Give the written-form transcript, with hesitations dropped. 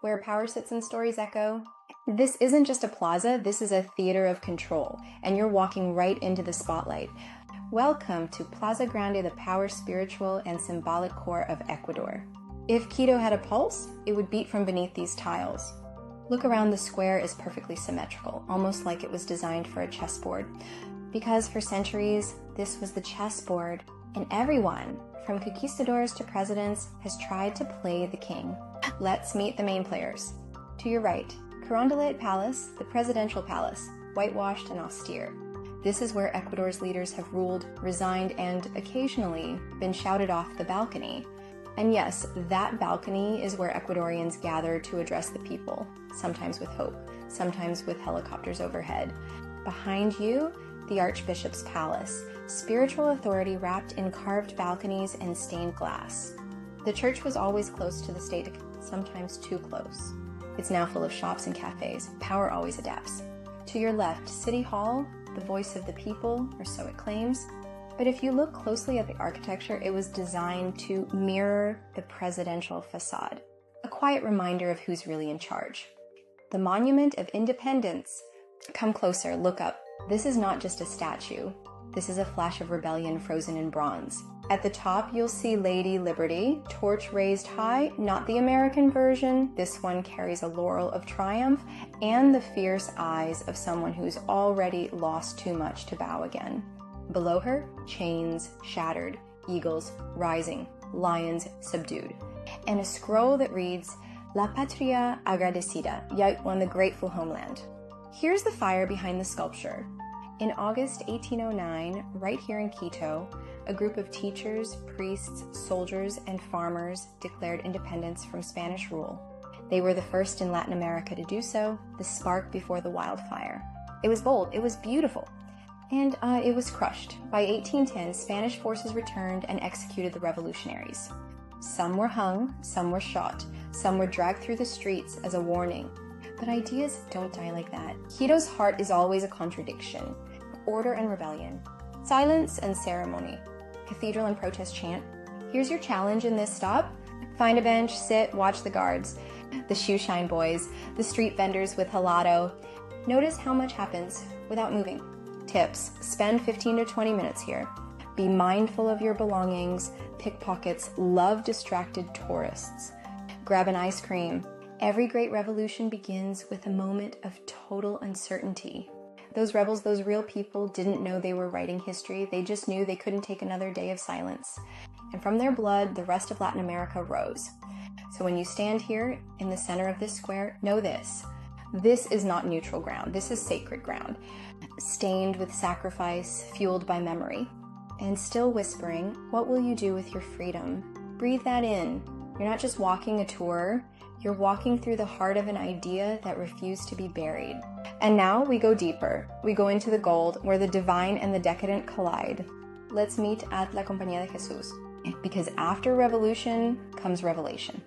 where power sits and stories echo. This isn't just a plaza, this is a theater of control, and you're walking right into the spotlight. Welcome to Plaza Grande, the power, spiritual, and symbolic core of Ecuador. If Quito had a pulse, it would beat from beneath these tiles. Look around, the square is perfectly symmetrical, almost like it was designed for a chessboard. Because for centuries, this was the chessboard, and everyone, from conquistadors to presidents, has tried to play the king. Let's meet the main players. To your right, Carondelet Palace, the presidential palace, whitewashed and austere. This is where Ecuador's leaders have ruled, resigned, and occasionally been shouted off the balcony. And yes, that balcony is where Ecuadorians gather to address the people, sometimes with hope, sometimes with helicopters overhead. Behind you, the Archbishop's Palace, spiritual authority wrapped in carved balconies and stained glass. The church was always close to the state, sometimes too close. It's now full of shops and cafes. Power always adapts. To your left, City Hall, the voice of the people, or so it claims. But if you look closely at the architecture, it was designed to mirror the presidential facade. A quiet reminder of who's really in charge. The Monument of Independence. Come closer, look up. This is not just a statue. This is a flash of rebellion frozen in bronze. At the top, you'll see Lady Liberty, torch raised high, not the American version. This one carries a laurel of triumph and the fierce eyes of someone who's already lost too much to bow again. Below her, chains shattered, eagles rising, lions subdued, and a scroll that reads, La Patria Agradecida, Yautlan, the grateful homeland. Here's the fire behind the sculpture. In August 1809, right here in Quito, a group of teachers, priests, soldiers, and farmers declared independence from Spanish rule. They were the first in Latin America to do so, the spark before the wildfire. It was bold, it was beautiful, and it was crushed. By 1810, Spanish forces returned and executed the revolutionaries. Some were hung, some were shot, some were dragged through the streets as a warning. But ideas don't die like that. Quito's heart is always a contradiction. Order and rebellion. Silence and ceremony. Cathedral and protest chant. Here's your challenge in this stop. Find a bench, sit, watch the guards. The shoe shine boys. The street vendors with halado. Notice how much happens without moving. Tips. Spend 15 to 20 minutes here. Be mindful of your belongings. Pickpockets love distracted tourists. Grab an ice cream. Every great revolution begins with a moment of total uncertainty. Those rebels, those real people, didn't know they were writing history. They just knew they couldn't take another day of silence. And from their blood, the rest of Latin America rose. So when you stand here in the center of this square, know this. This is not neutral ground. This is sacred ground, stained with sacrifice, fueled by memory. And still whispering, what will you do with your freedom? Breathe that in. You're not just walking a tour. You're walking through the heart of an idea that refused to be buried. And now we go deeper. We go into the gold, where the divine and the decadent collide. Let's meet at La Compañía de Jesús, because after revolution comes revelation.